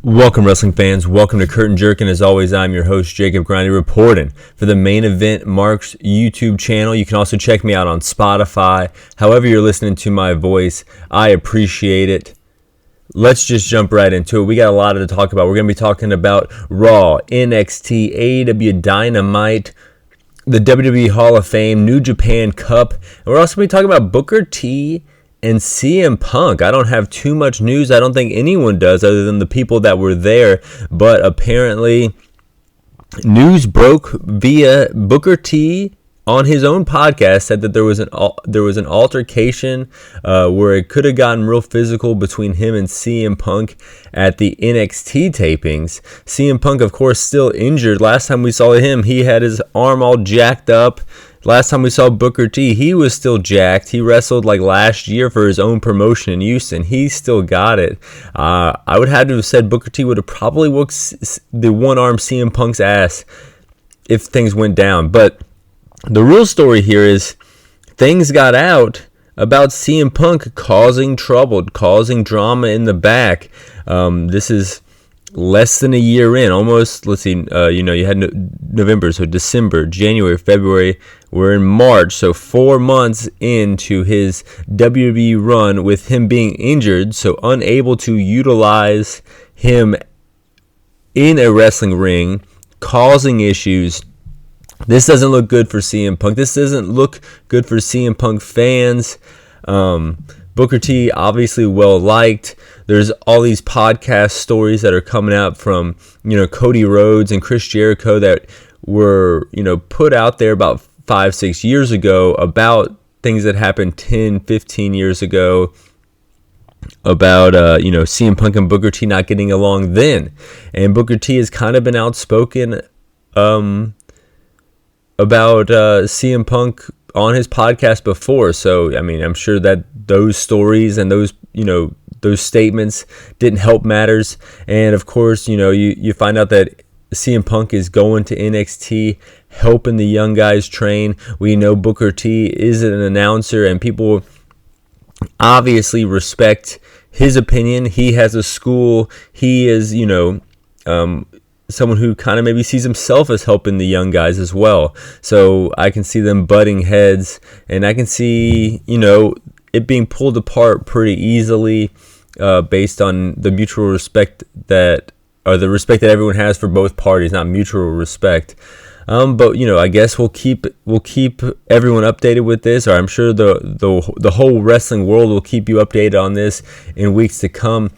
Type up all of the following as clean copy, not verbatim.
Welcome, wrestling fans. Welcome to Curtain Jerkin. As always, I'm your host, Jacob Grondy, reporting for the Main Event Marks YouTube channel. You can also check me out on Spotify. However you're listening to my voice, I appreciate it. Let's just jump right into it. We got a lot to talk about. We're going to be talking about Raw, NXT, AEW Dynamite, the WWE Hall of Fame, New Japan Cup, and we're also going to be talking about Booker T and CM Punk. I don't have too much news. I don't think anyone does other than the people that were there. But apparently, news broke via Booker T on his own podcast said that there was an altercation where it could have gotten real physical between him and CM Punk at the NXT tapings. CM Punk, of course, still injured. Last time we saw him, he had his arm all jacked up. Last time we saw Booker T, he was still jacked. He wrestled like last year for his own promotion in Houston. He still got it. I would have to have said Booker T would have probably whooped the one-arm CM Punk's ass if things went down. But the real story here is things got out about CM Punk causing trouble, causing drama in the back. This is less than a year in, almost. Let's see, you had November, so December, January, February. We're in March, so 4 months into his WWE run with him being injured, so unable to utilize him in a wrestling ring, causing issues. This doesn't look good for CM Punk. This doesn't look good for CM Punk fans. Booker T, obviously well liked. There's all these podcast stories that are coming out from, Cody Rhodes and Chris Jericho that were, put out there about 5-6 years ago about things that happened 10-15 years ago about, CM Punk and Booker T not getting along then. And Booker T has kind of been outspoken about CM Punk on his podcast before. So, I'm sure that those stories and those statements didn't help matters. And of course, you find out that CM Punk is going to NXT, helping the young guys train. We know Booker T is an announcer, and people obviously respect his opinion. He has a school. He is, someone who kind of maybe sees himself as helping the young guys as well. So I can see them butting heads, and I can see, it being pulled apart pretty easily based on the mutual respect the respect that everyone has for both parties, not mutual respect. But I guess we'll keep everyone updated with this, or I'm sure the whole wrestling world will keep you updated on this in weeks to come.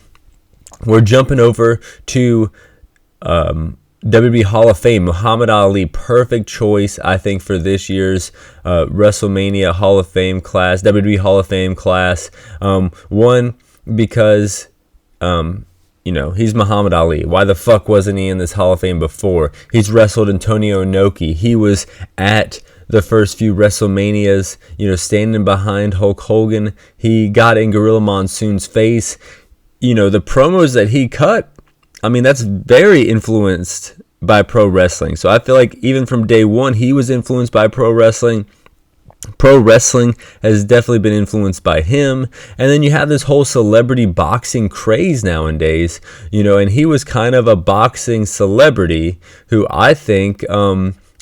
We're jumping over to WWE Hall of Fame. Muhammad Ali, perfect choice, I think, for this year's WrestleMania Hall of Fame class, WWE Hall of Fame class. One, because he's Muhammad Ali. Why the fuck wasn't he in this Hall of Fame before? He's wrestled Antonio Inoki. He was at the first few WrestleManias, standing behind Hulk Hogan. He got in Gorilla Monsoon's face. The promos that he cut, that's very influenced by pro wrestling. So I feel like even from day one, he was influenced by pro wrestling. Pro wrestling has definitely been influenced by him. And then you have this whole celebrity boxing craze nowadays, and he was kind of a boxing celebrity who I think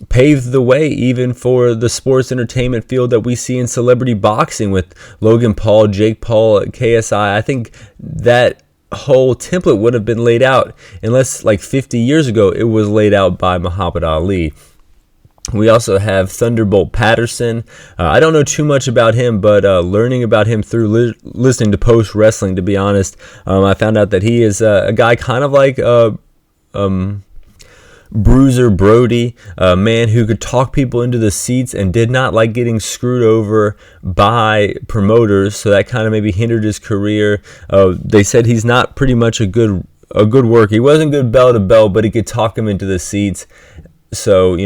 paved the way even for the sports entertainment field that we see in celebrity boxing with Logan Paul, Jake Paul, KSI. I think that whole template would have been laid out unless like 50 years ago it was laid out by Muhammad Ali. We also have Thunderbolt Patterson. I don't know too much about him, but learning about him through listening to Post Wrestling, to be honest, I found out that he is a guy kind of like Bruiser Brody, a man who could talk people into the seats and did not like getting screwed over by promoters, so that kind of maybe hindered his career. They said he's not pretty much a good worker. He wasn't good bell to bell, but he could talk him into the seats. So,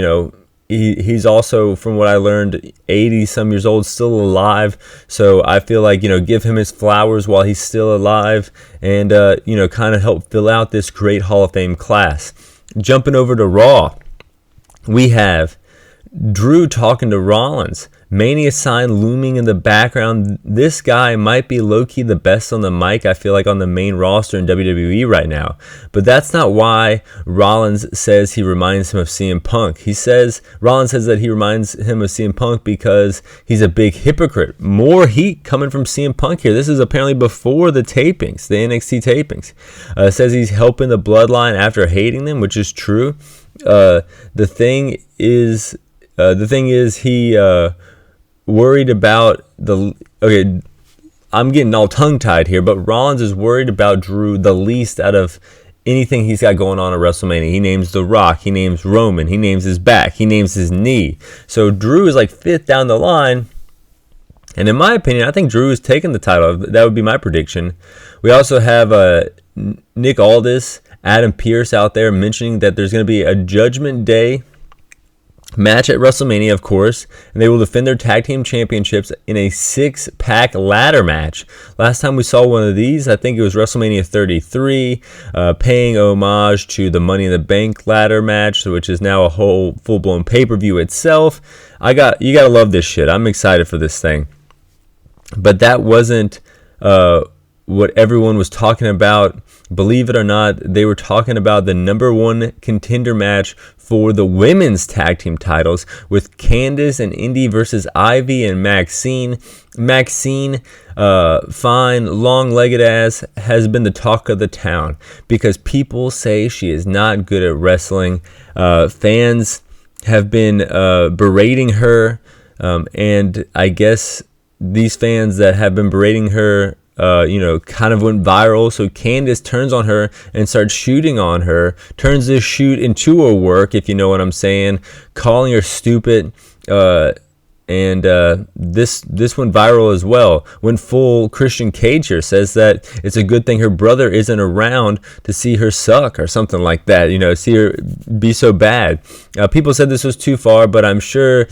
he's also, from what I learned, 80-some years old, still alive. So I feel like, give him his flowers while he's still alive and, kind of help fill out this great Hall of Fame class. Jumping over to Raw, we have Drew talking to Rollins. Mania sign looming in the background. This guy might be low-key the best on the mic, I feel like, on the main roster in WWE right now. But that's not why Rollins says he reminds him of CM Punk. Rollins says that he reminds him of CM Punk because he's a big hypocrite. More heat coming from CM Punk here. This is apparently before the tapings, the NXT tapings. Says he's helping the bloodline after hating them, which is true. The thing is he worried about I'm getting all tongue-tied here, but Rollins is worried about Drew the least out of anything he's got going on at WrestleMania. He names The Rock, he names Roman, he names his back, he names his knee. So Drew is like fifth down the line, and in my opinion, I think Drew is taking the title. That would be my prediction. We also have Nick Aldis, Adam Pearce out there mentioning that there's going to be a Judgment Day match at WrestleMania, of course, and they will defend their tag team championships in a 6-pack ladder match. Last time we saw one of these, I think it was WrestleMania 33, paying homage to the Money in the Bank ladder match, which is now a whole full-blown pay-per-view itself. You gotta love this shit. I'm excited for this thing. But that wasn't what everyone was talking about. Believe it or not, they were talking about the number one contender match for the women's tag team titles with Candice and Indy versus Ivy and Maxine. Maxine, fine, long-legged ass, has been the talk of the town because people say she is not good at wrestling. Fans have been berating her, and I guess these fans that have been berating her kind of went viral. So Candice turns on her and starts shooting on her, turns this shoot into a work, if you know what I'm saying, calling her stupid. And this went viral as well. Went full Christian Cage here, says that it's a good thing her brother isn't around to see her suck or something like that, see her be so bad. People said this was too far, but I'm sure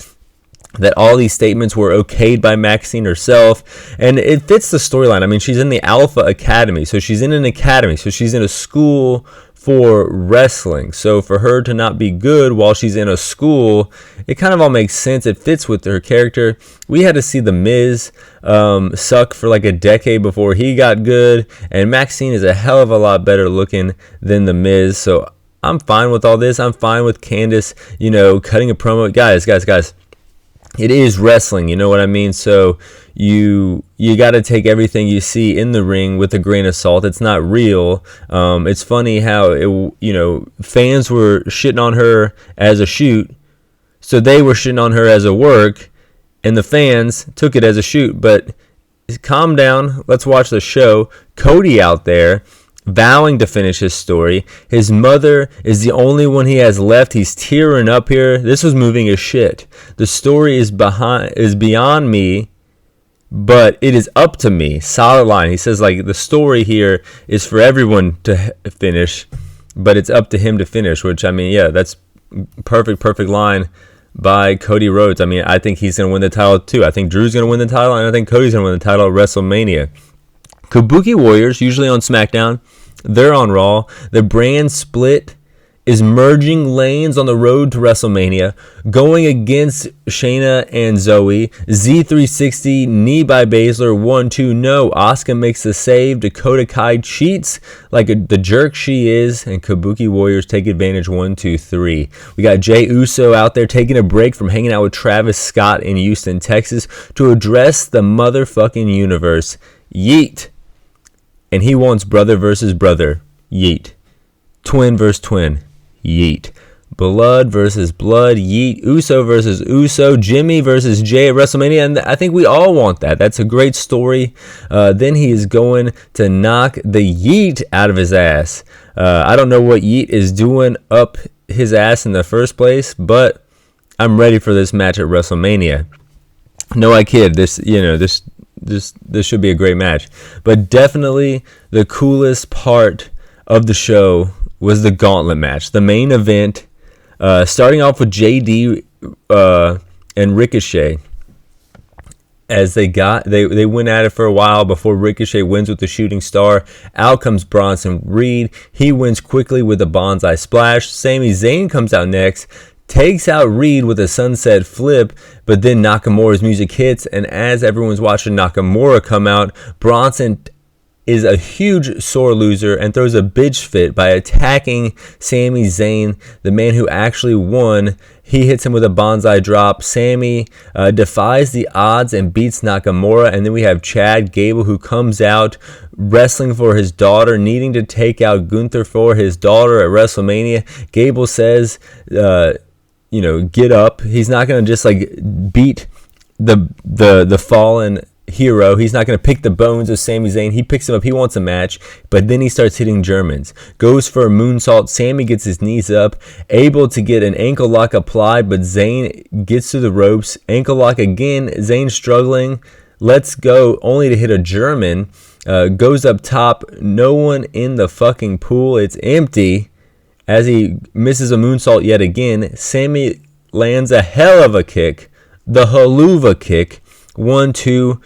that all these statements were okayed by Maxine herself, and it fits the storyline. I mean, she's in the Alpha Academy, so she's in an academy, so she's in a school for wrestling. So for her to not be good while she's in a school, it kind of all makes sense. It fits with her character. We had to see The Miz suck for like a decade before he got good, and Maxine is a hell of a lot better looking than The Miz, so I'm fine with all this. I'm fine with Candice, cutting a promo. Guys. It is wrestling, you know what I mean? So you got to take everything you see in the ring with a grain of salt. It's not real. It's funny how fans were shitting on her as a shoot, so they were shitting on her as a work, and the fans took it as a shoot. But calm down. Let's watch the show. Cody out there vowing to finish his story. His mother is the only one he has left. He's tearing up here. This was moving as shit. The story is beyond me, but it is up to me. Solid line. He says, like, the story here is for everyone to finish, but it's up to him to finish, which, I mean, yeah, that's perfect line by Cody Rhodes. I mean, I think he's going to win the title too. I think Drew's going to win the title, and I think Cody's going to win the title at WrestleMania. Kabuki Warriors, usually on SmackDown, they're on Raw. The brand split is merging lanes on the road to WrestleMania, going against Shayna and Zoe. Z360, knee by Baszler, 1-2, no. Asuka makes the save. Dakota Kai cheats like the jerk she is, and Kabuki Warriors take advantage, 1-2-3. We got Jey Uso out there taking a break from hanging out with Travis Scott in Houston, Texas, to address the motherfucking universe. Yeet. And he wants brother versus brother. Yeet. Twin versus twin. Yeet. Blood versus blood. Yeet. Uso versus Uso. Jimmy versus Jay at WrestleMania. And I think we all want that. That's a great story. Then he is going to knock the yeet out of his ass. I don't know what yeet is doing up his ass in the first place, but I'm ready for this match at WrestleMania. No, I kid. This should be a great match. But definitely the coolest part of the show was the gauntlet match. The main event, starting off with JD and Ricochet. As they went at it for a while before Ricochet wins with the shooting star. Out comes Bronson Reed. He wins quickly with a bonsai splash. Sami Zayn comes out next. takes out Reed with a sunset flip, but then Nakamura's music hits, and as everyone's watching Nakamura come out, Bronson is a huge sore loser and throws a bitch fit by attacking Sami Zayn, the man who actually won. He hits him with a bonsai drop. Sami defies the odds and beats Nakamura. And then we have Chad Gable, who comes out wrestling for his daughter, needing to take out Gunther for his daughter at WrestleMania. Gable says, get up. He's not going to just beat the fallen hero. He's not going to pick the bones of Sami Zayn. He picks him up. He wants a match, but then he starts hitting Germans. Goes for a moonsault. Sami gets his knees up, able to get an ankle lock applied, but Zayn gets to the ropes. Ankle lock again. Zayn struggling. Let's go, only to hit a German. Goes up top. No one in the fucking pool. It's empty as he misses a moonsault yet again. Sami lands a hell of a kick. The haluva kick. 1, 2,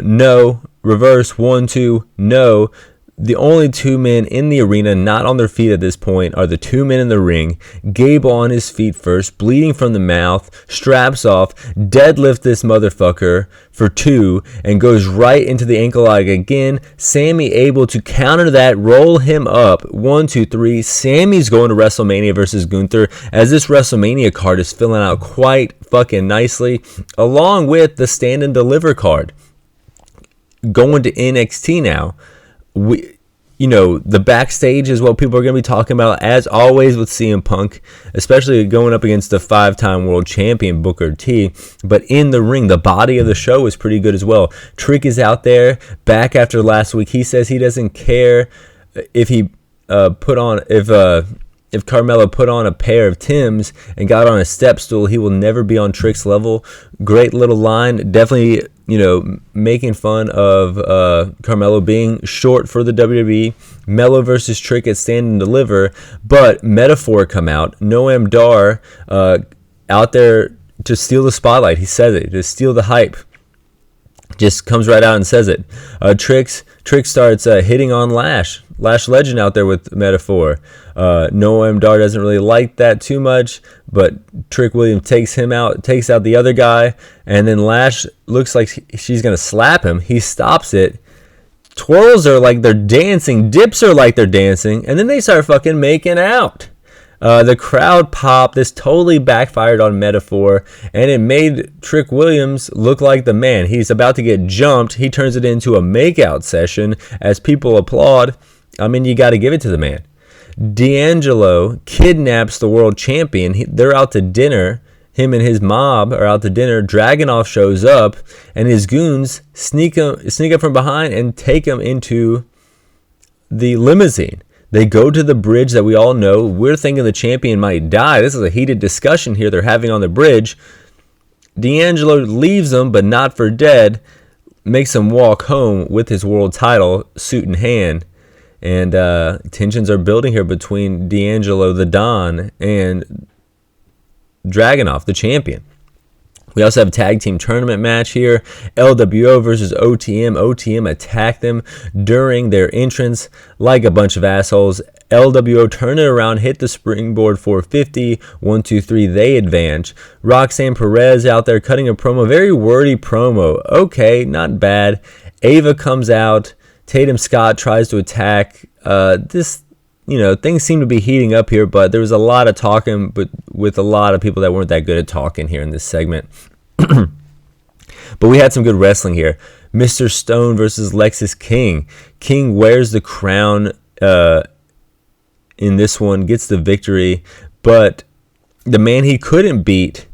no. Reverse. 1, 2, no. The only two men in the arena not on their feet at this point are the two men in the ring. Gable on his feet first, bleeding from the mouth, straps off, deadlift this motherfucker for 2, and goes right into the ankle lock again. Sami able to counter that, roll him up. 1, 2, 3. Sami's going to WrestleMania versus Gunther, as this WrestleMania card is filling out quite fucking nicely, along with the Stand and Deliver card. Going to NXT now. The backstage is what people are going to be talking about, as always with CM Punk, especially going up against the 5-time world champion Booker T. But in the ring, the body of the show is pretty good as well. Trick is out there, back after last week. He says he doesn't care if he if Carmelo put on a pair of Timbs and got on a step stool, he will never be on Trick's level. Great little line. Definitely, making fun of Carmelo being short for the WWE. Melo versus Trick at Stand and Deliver. But Metaphor come out. Noam Dar out there to steal the spotlight. He says it. To steal the hype. Just comes right out and says it. Trick starts hitting on Lash Legend out there with Metaphor. Noam Dar doesn't really like that too much, but Trick Williams takes him out, takes out the other guy, and then Lash looks like she's going to slap him. He stops it. Twirls her like they're dancing, dips her like they're dancing, and then they start fucking making out. The crowd popped. This totally backfired on Metaphor, and it made Trick Williams look like the man. He's about to get jumped. He turns it into a makeout session as people applaud. I mean, you got to give it to the man. D'Angelo kidnaps the world champion. They're out to dinner. Him and his mob are out to dinner. Dragunov shows up, and his goons sneak up from behind and take him into the limousine. They go to the bridge that we all know. We're thinking the champion might die. This is a heated discussion here they're having on the bridge. D'Angelo leaves them, but not for dead. Makes him walk home with his world title, suit in hand. And tensions are building here between D'Angelo, the Don, and Dragunov, the champion. We also have a tag team tournament match here. LWO versus OTM. OTM attacked them during their entrance like a bunch of assholes. LWO turn it around, hit the springboard 450. 1, 2, 3, they advance. Roxanne Perez out there cutting a promo. Very wordy promo. Okay, not bad. Ava comes out. Tatum Scott tries to attack. Things seem to be heating up here, but there was a lot of talking, but with a lot of people that weren't that good at talking here in this segment. But we had some good wrestling here. Mr. Stone versus Lexis King. King wears the crown in this one, gets the victory, but the man he couldn't beat,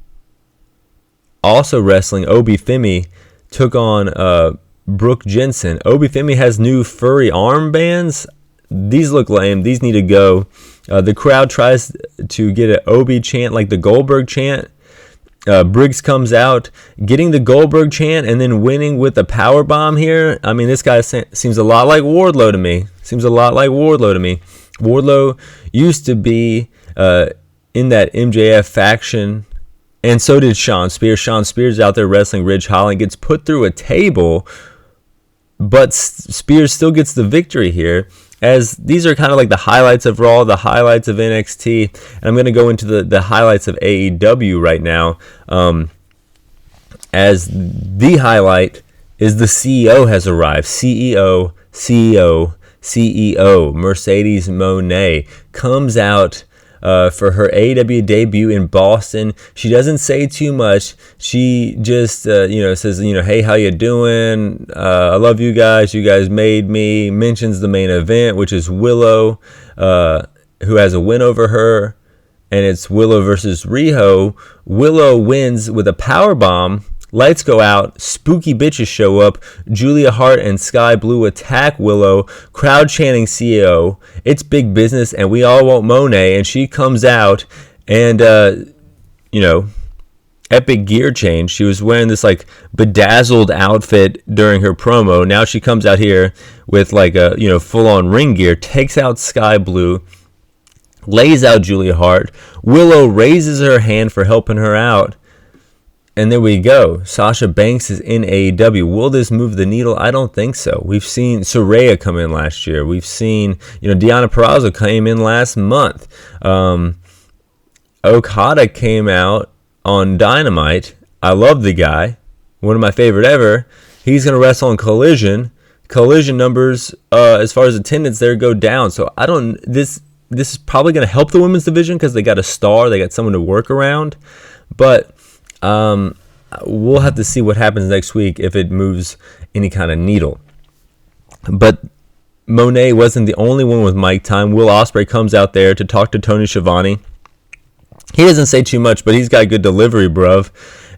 also wrestling, Obi Femi, took on Brooke Jensen. Obi Femi has new furry armbands. These look lame. These need to go. The crowd tries to get an Obi chant like the Goldberg chant. Briggs comes out, getting the Goldberg chant and then winning with a power bomb here. I mean, this guy seems a lot like Wardlow to me. Wardlow used to be in that MJF faction, and so did Sean Spears. Sean Spears out there wrestling Ridge Holland, gets put through a table, but Spears still gets the victory here. as these are kind of like the highlights of Raw, the highlights of NXT, and I'm going to go into the highlights of AEW right now. As the highlight is the CEO has arrived. CEO, Mercedes Moné comes out for her AEW debut in Boston. She doesn't say too much. She just, says, hey, how you doing? I love you guys. You guys made me. Mentions the main event, which is Willow, who has a win over her, and it's Willow versus Riho. Willow wins with a powerbomb. Lights go out, spooky bitches show up, Julia Hart and Sky Blue attack Willow, crowd chanting CEO, it's big business and we all want Moné, and she comes out and, epic gear change. She was wearing this like bedazzled outfit during her promo. Now she comes out here with like a, full on ring gear, takes out Sky Blue, lays out Julia Hart, Willow raises her hand for helping her out. And there we go. Sasha Banks is in AEW. Will this move the needle? I don't think so. We've seen Saraya come in last year. We've seen, Deonna Purrazzo came in last month. Okada came out on Dynamite. I love the guy. One of my favorite ever. He's going to wrestle on Collision. Collision numbers, as far as attendance there, go down. So this is probably going to help the women's division because they got a star. They got someone to work around. But we'll have to see what happens next week if it moves any kind of needle. But Moné wasn't the only one with mic time. Will Ospreay comes out there to talk to Tony Schiavone. He doesn't say too much, but he's got good delivery, bruv.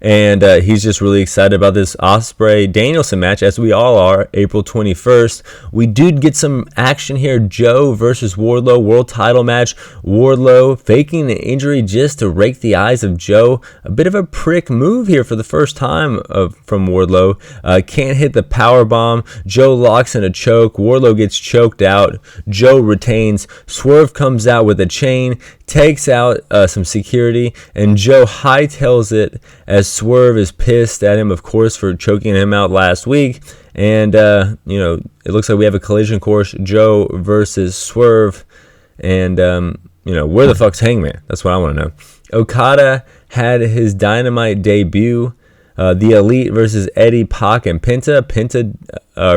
And he's just really excited about this Ospreay-Danielson match, as we all are, April 21st. We did get some action here. Joe versus Wardlow, world title match. Wardlow faking an injury just to rake the eyes of Joe. A bit of a prick move here for the first time from Wardlow. Can't hit the power bomb. Joe locks in a choke. Wardlow gets choked out. Joe retains. Swerve comes out with a chain, takes out some security, and Joe hightails it as Swerve is pissed at him, of course, for choking him out last week. And, it looks like we have a collision course, Joe versus Swerve. And, where the fuck's Hangman? That's what I want to know. Okada had his Dynamite debut. The Elite versus Eddie, Pac, and Penta.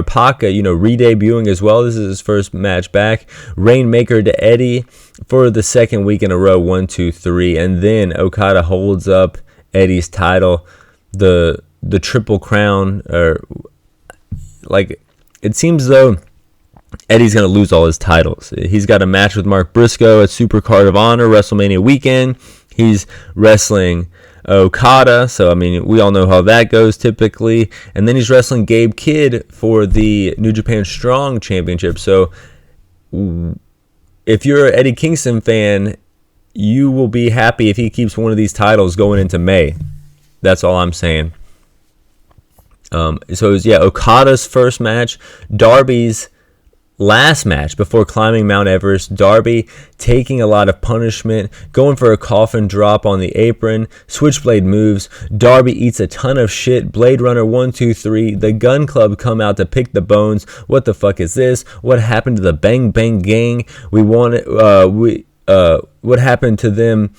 Pac, re-debuting as well. This is his first match back. Rainmaker to Eddie for the second week in a row. 1, 2, 3. And then Okada holds up Eddie's title, the Triple Crown, or like it seems though Eddie's going to lose all his titles. He's got a match with Mark Briscoe at Super Card of Honor WrestleMania weekend. He's wrestling Okada, so we all know how that goes typically. And then he's wrestling Gabe Kidd for the New Japan Strong Championship. So if you're an Eddie Kingston fan, you will be happy if he keeps one of these titles going into May. That's all I'm saying. So it was, Okada's first match, Darby's last match before climbing Mount Everest. Darby taking a lot of punishment, going for a coffin drop on the apron, switchblade moves. Darby eats a ton of shit. Blade Runner 1, 2, 3. The Gun Club come out to pick the bones. What the fuck is this? What happened to the Bang Bang Gang? What happened to them,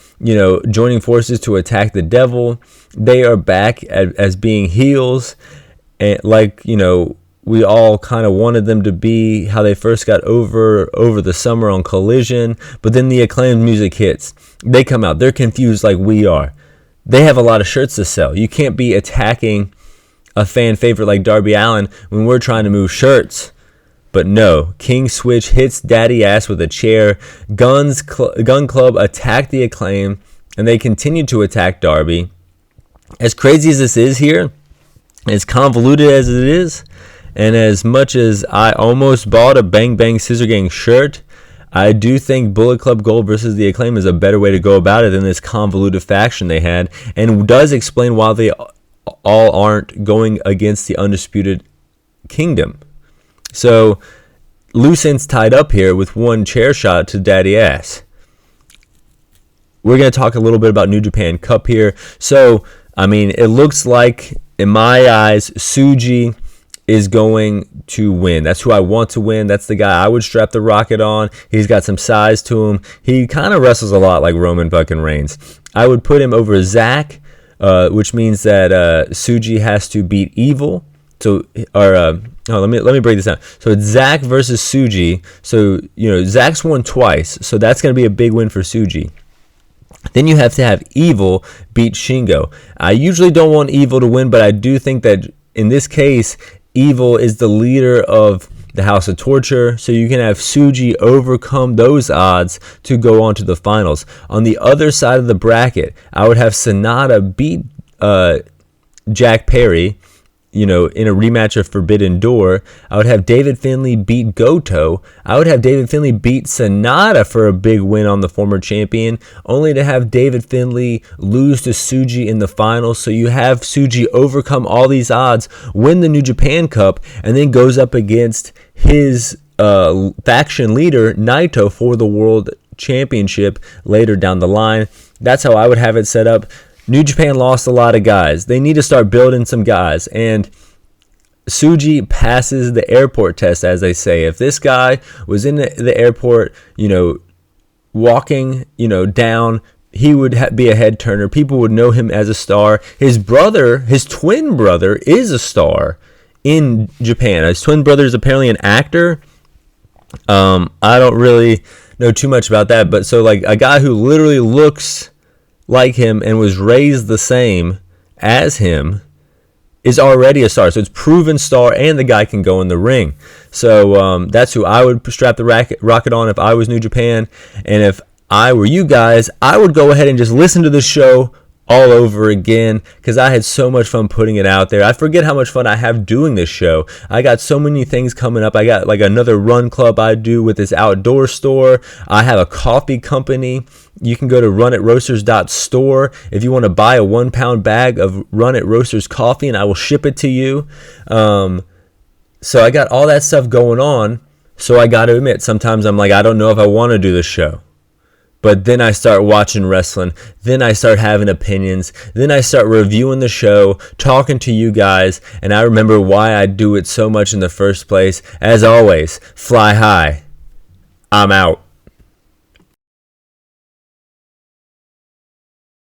joining forces to attack the Devil? They are back as being heels, and we all kind of wanted them to be how they first got over the summer on Collision. But then the Acclaimed music hits. They come out. They're confused like we are. They have a lot of shirts to sell. You can't be attacking a fan favorite like Darby Allin when we're trying to move shirts. But no, King Switch hits Daddy Ass with a chair. Gun Club attack the Acclaim, and they continue to attack Darby. As crazy as this is here, as convoluted as it is, and as much as I almost bought a Bang Bang Scissor Gang shirt, I do think Bullet Club Gold versus the Acclaim is a better way to go about it than this convoluted faction they had, and does explain why they all aren't going against the Undisputed Kingdom. So, loose ends tied up here with one chair shot to Daddy Ass. We're going to talk a little bit about New Japan Cup here. So, it looks like, in my eyes, Tsuji is going to win. That's who I want to win. That's the guy I would strap the Rocket on. He's got some size to him. He kind of wrestles a lot like Roman fucking Reigns. I would put him over Zack, which means that Tsuji has to beat Evil. So, let me break this down. So it's Zack versus Tsuji. So, Zack's won twice. So that's going to be a big win for Tsuji. Then you have to have Evil beat Shingo. I usually don't want Evil to win, but I do think that in this case, Evil is the leader of the House of Torture, so you can have Tsuji overcome those odds to go on to the finals. On the other side of the bracket, I would have Sonata beat Jack Perry, in a rematch of Forbidden Door. I would have David Finlay beat Goto. I would have David Finlay beat Sonata for a big win on the former champion, only to have David Finlay lose to Tsuji in the finals. So you have Tsuji overcome all these odds, win the New Japan Cup, and then goes up against his faction leader, Naito, for the World Championship later down the line. That's how I would have it set up. New Japan lost a lot of guys. They need to start building some guys. And Tsuji passes the airport test, as they say. If this guy was in the airport, walking, down, he would be a head turner. People would know him as a star. His twin brother, is a star in Japan. His twin brother is apparently an actor. I don't really know too much about that. But so, like, a guy who literally looks like him and was raised the same as him is already a star. So it's proven star, and the guy can go in the ring. So that's who I would strap the Rocket on if I was New Japan. And if I were you guys, I would go ahead and just listen to the show all over again, because I had so much fun putting it out there. I forget how much fun I have doing this show. I got so many things coming up. I got like another run club I do with this outdoor store. I have a coffee company. You can go to runitroasters.store if you want to buy a 1 pound bag of Run It Roasters coffee, and I will ship it to you. So I got all that stuff going on. So I got to admit, sometimes I'm like, I don't know if I want to do this show. But then I start watching wrestling. Then I start having opinions. Then I start reviewing the show, talking to you guys, and I remember why I do it so much in the first place. As always, fly high. I'm out.